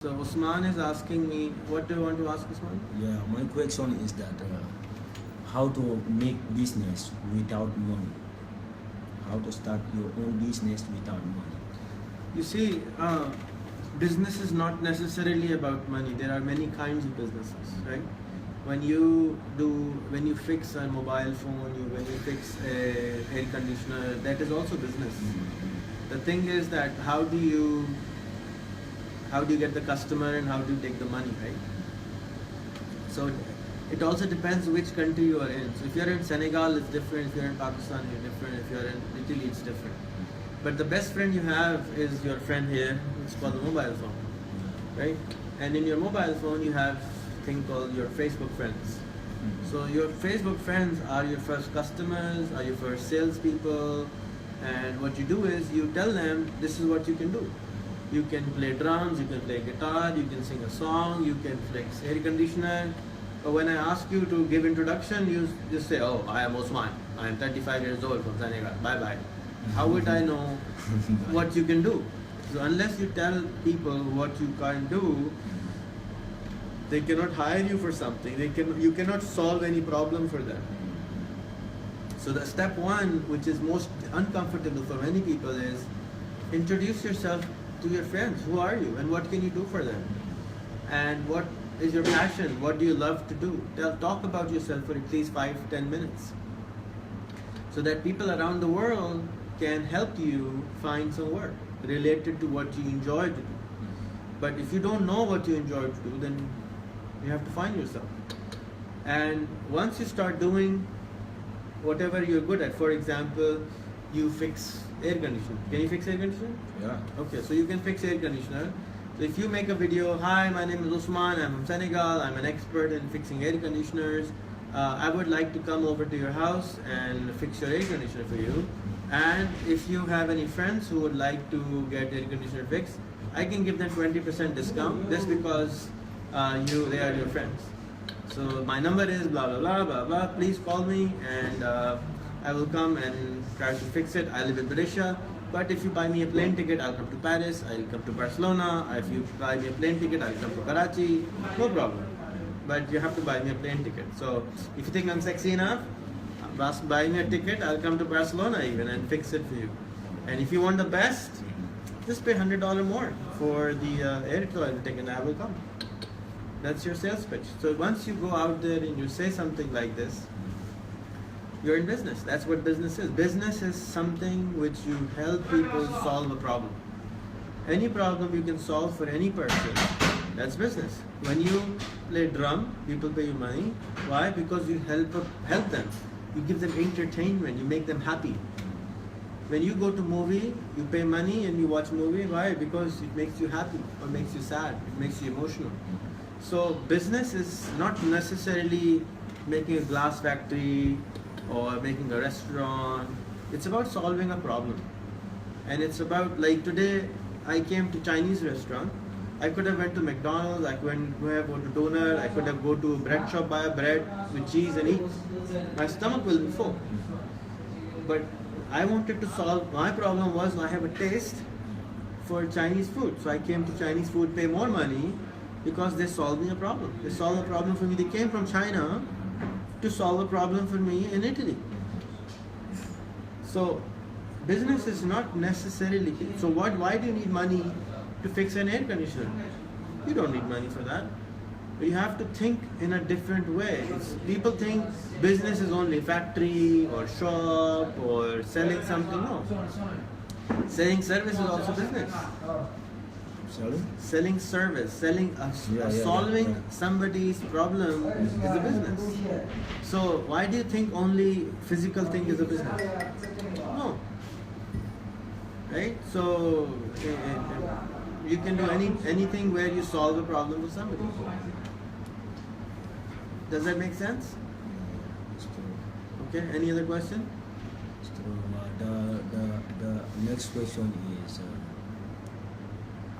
So Ousmane is asking me, what do you want to ask Ousmane? Yeah, my question is that how to make business without money? How to start your own business without money? You see, business is not necessarily about money. There are many kinds of businesses, right? When you fix a mobile phone, when you fix a air conditioner, that is also business. The thing is that how do you get the customer and how do you take the money, right? So it also depends which country you are in. So if you're in Senegal, it's different. If you're in Pakistan, it's different. If you're in Italy, it's different. But the best friend you have is your friend here. It's called a mobile phone, right? And in your mobile phone, you have a thing called your Facebook friends. So your Facebook friends are your first customers, are your first salespeople, and what you do is you tell them this is what you can do. You can play drums, you can play guitar, you can sing a song, you can fix air conditioner. But when I ask you to give introduction, you just say, "Oh, I am Ousmane. I am 35 years old from Senegal. Bye bye." How would I know what you can do? So unless you tell people what you can do, they cannot hire you for something. You cannot solve any problem for them. So the step one, which is most uncomfortable for many people, is introduce yourself to your friends. Who are you and what can you do for them? And what is your passion? What do you love to do? Talk about yourself for at least 5-10 minutes so that people around the world can help you find some work related to what you enjoy to do. But if you don't know what you enjoy to do, then you have to find yourself. And once you start doing whatever you're good at, for example, you fix air conditioner. Can you fix air conditioner? Yeah. Okay, so you can fix air conditioner. So if you make a video, "Hi, my name is Ousmane, I'm from Senegal, I'm an expert in fixing air conditioners. I would like to come over to your house and fix your air conditioner for you. And if you have any friends who would like to get air conditioner fixed, I can give them 20% discount just because they are your friends. So my number is blah blah blah blah blah. Please call me and I will come and try to fix it. I live in Malaysia. But if you buy me a plane ticket, I'll come to Paris, I'll come to Barcelona. If you buy me a plane ticket, I'll come to Karachi. No problem. But you have to buy me a plane ticket. So if you think I'm sexy enough, buy me a ticket, I'll come to Barcelona even and fix it for you. And if you want the best, just pay $100 more for the air toilet ticket and I will come. That's your sales pitch. So once you go out there and you say something like this, you're in business. That's what business is. Business is something which you help people solve a problem. Any problem you can solve for any person, that's business. When you play drum, people pay you money. Why? Because you help them. You give them entertainment. You make them happy. When you go to movie, you pay money and you watch movie. Why? Because it makes you happy or makes you sad. It makes you emotional. So business is not necessarily making a glass factory or making a restaurant. It's about solving a problem. And it's about, like today, I came to Chinese restaurant. I could have went to McDonald's, I could have go to Donut, I could have go to a bread shop, buy a bread with cheese and eat. My stomach will be full. But I wanted to solve, my problem was I have a taste for Chinese food. So I came to Chinese food, pay more money because they solved me a problem. They solved a problem for me. They came from China to solve a problem for me in Italy. So business is not necessarily, so why do you need money to fix an air conditioner? You don't need money for that. You have to think in a different way. People think business is only factory or shop or selling something. No. Selling service is also business. Selling service, solving somebody's problem is a business. So why do you think only physical thing is a business? No. Right? So you can do anything where you solve a problem for somebody. Does that make sense? Okay. Any other question? The next question is,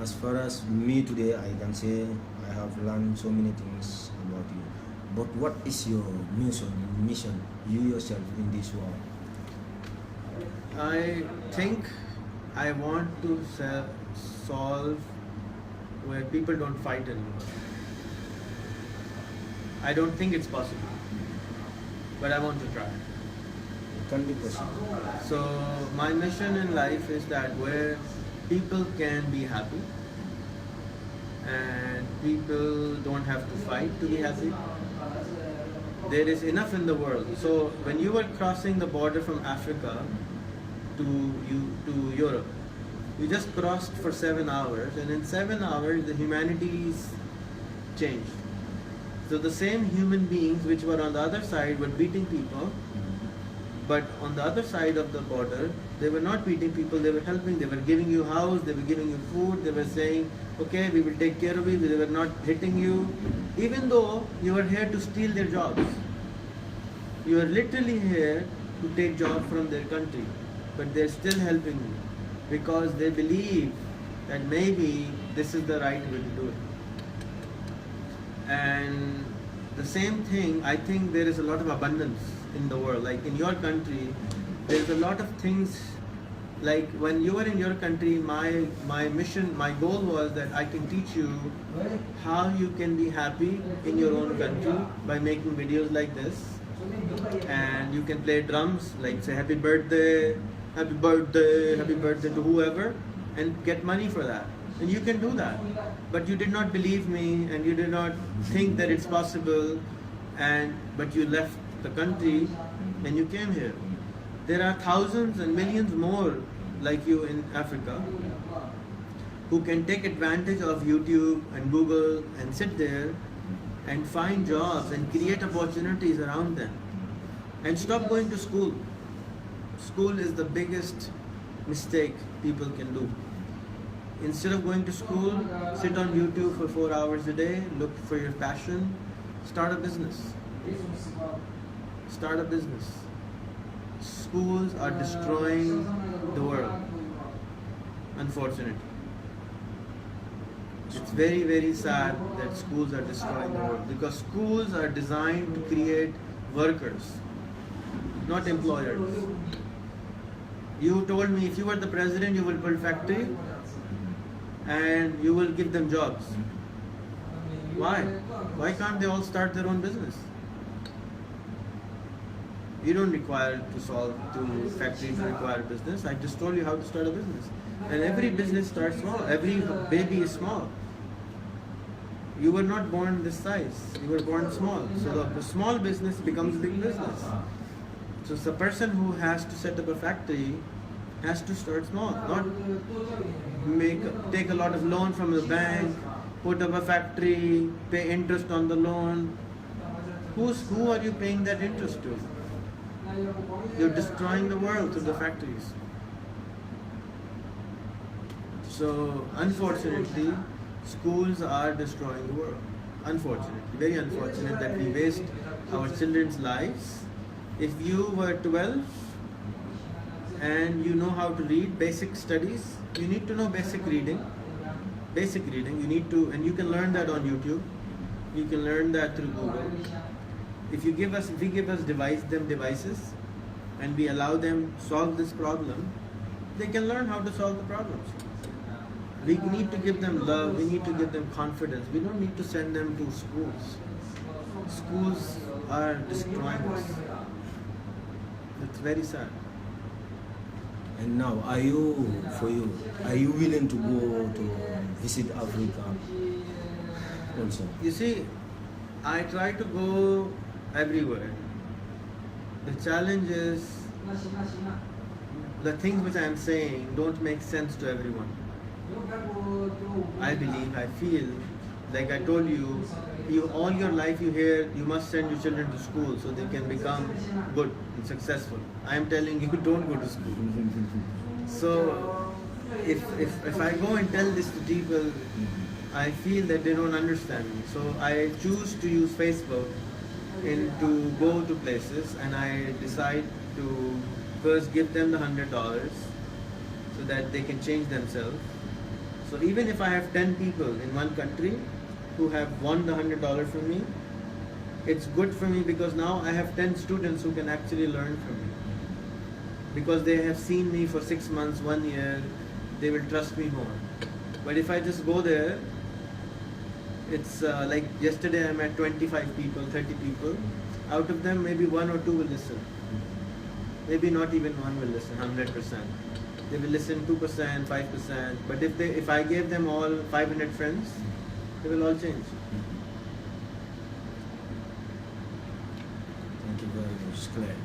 as far as me today, I can say I have learned so many things about you. But what is your mission, you yourself in this world? I think I want to solve where people don't fight anymore. I don't think it's possible, but I want to try. It can be possible. So my mission in life is that where people can be happy and people don't have to fight to be happy. There is enough in the world. So when you were crossing the border from Africa to Europe, you just crossed for 7 hours, and in 7 hours the humanities changed. So the same human beings which were on the other side were beating people, but on the other side of the border, they were not beating people, they were helping, they were giving you house, they were giving you food, they were saying, okay, we will take care of you, they were not hitting you, even though you were here to steal their jobs. You are literally here to take jobs from their country, but they're still helping you because they believe that maybe this is the right way to do it. And the same thing, I think there is a lot of abundance in the world. Like in your country, there's a lot of things. Like when you were in your country, my mission, my goal was that I can teach you how you can be happy in your own country by making videos like this. And you can play drums, like say happy birthday, happy birthday, happy birthday to whoever, and get money for that. And you can do that. But you did not believe me, and you did not think that it's possible, but you left the country and you came here. There are thousands and millions more like you in Africa who can take advantage of YouTube and Google and sit there and find jobs and create opportunities around them. And stop going to school. School is the biggest mistake people can do. Instead of going to school, sit on YouTube for 4 hours a day, look for your passion, start a business. Start a business. Schools are destroying the world, unfortunately. It's very, very sad that schools are destroying the world because schools are designed to create workers, not employers. You told me if you were the president, you will build factory and you will give them jobs. Why? Why can't they all start their own business? You don't require to factories require business. I just told you how to start a business. And every business starts small. Every baby is small. You were not born this size. You were born small. So the small business becomes big business. So the person who has to set up a factory has to start small, not take a lot of loan from the bank, put up a factory, pay interest on the loan. Who are you paying that interest to? You're destroying the world through the factories. So unfortunately, schools are destroying the world. Unfortunately, very unfortunate that we waste our children's lives. If you were 12 and you know how to read, basic studies, you need to know basic reading. Basic reading, you need to, and you can learn that on YouTube. You can learn that through Google. If we give us devices and we allow them solve this problem, they can learn how to solve the problems. We need to give them love, we need to give them confidence. We don't need to send them to schools. Schools are destroying us. It's very sad. And now, are you willing to go to visit Africa also? You see, I try to go everywhere. The challenge is the things which I am saying don't make sense to everyone. I believe, I feel, like I told you, all your life you hear you must send your children to school so they can become good and successful. I am telling you, don't go to school. So if I go and tell this to people, I feel that they don't understand me. So I choose to use Facebook to go to places, and I decide to first give them the $100 so that they can change themselves. So even if I have 10 people in one country who have won the $100 from me, it's good for me because now I have 10 students who can actually learn from me. Because they have seen me for 6 months, 1 year, they will trust me more. But if I just go there It's like yesterday I met 25 people, 30 people. Out of them, maybe one or two will listen. Maybe not even one will listen, 100%. They will listen 2%, 5%. But if I gave them all 500 friends, they will all change. Thank you very much, Claire.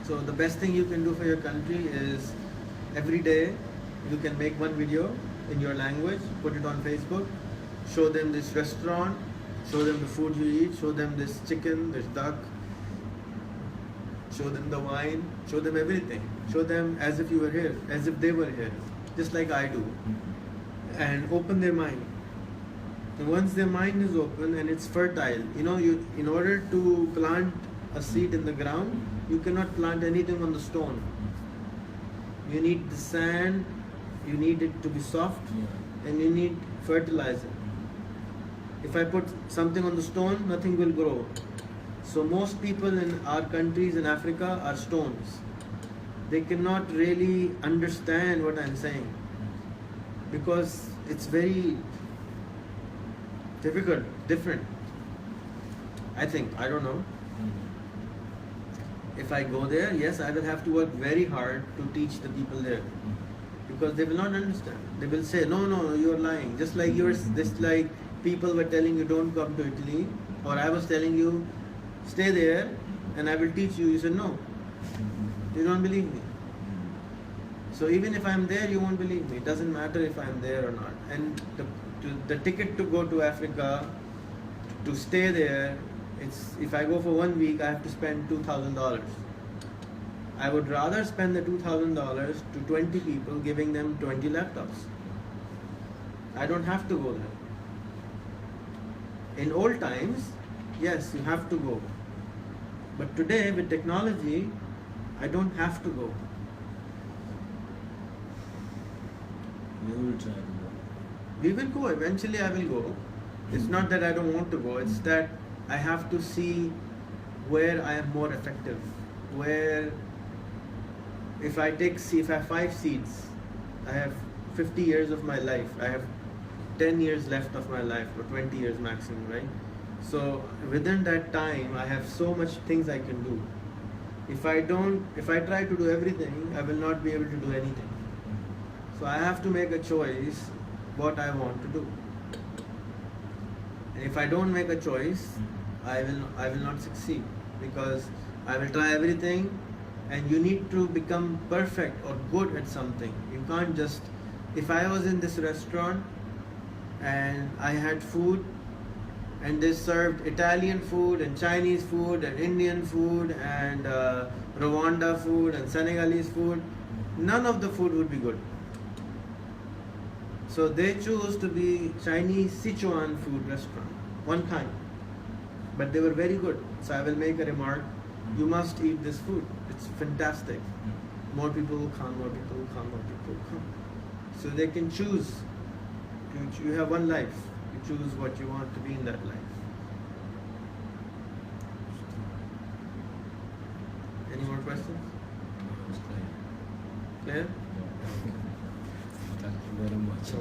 So the best thing you can do for your country is every day you can make one video in your language, put it on Facebook, show them this restaurant, show them the food you eat, show them this chicken, this duck, show them the wine, show them everything. Show them as if you were here, as if they were here, just like I do. And open their mind. And once their mind is open and it's fertile, in order to plant a seed in the ground, you cannot plant anything on the stone. You need the sand, you need it to be soft, and you need fertilizer. If I put something on the stone, nothing will grow. So most people in our countries in Africa are stones. They cannot really understand what I'm saying because it's very difficult, different. I think, I don't know. If I go there, yes, I will have to work very hard to teach the people there because they will not understand. They will say, no, you're lying. Just like people were telling you don't come to Italy, or I was telling you stay there and I will teach you. You said no. You don't believe me. So even if I'm there, you won't believe me. It doesn't matter if I'm there or not. And the ticket to go to Africa, to stay there, if I go for 1 week, I have to spend $2,000. I would rather spend the $2,000 to 20 people, giving them 20 laptops. I don't have to go there. In old times, yes, you have to go. But today, with technology, I don't have to go. You will try to go. We will go. Eventually, I will go. It's not that I don't want to go. It's that I have to see where I am more effective. Where, if I have 5 seeds, I have 50 years of my life. I have 10 years left of my life, or 20 years maximum, right? So within that time, I have so much things I can do. If I try to do everything, I will not be able to do anything. So I have to make a choice what I want to do. And if I don't make a choice, I will not succeed because I will try everything, and you need to become perfect or good at something. You can't just, if I was in this restaurant and I had food and they served Italian food and Chinese food and Indian food and Rwanda food and Senegalese food, none of the food would be good. So they choose to be Chinese Sichuan food restaurant, one kind. But they were very good. So I will make a remark, you must eat this food. It's fantastic. More people will come, more people will come, more people will come. So they can choose. You have one life. You choose what you want to be in that life. Any more questions? It's clear. Clear? Thank you very much.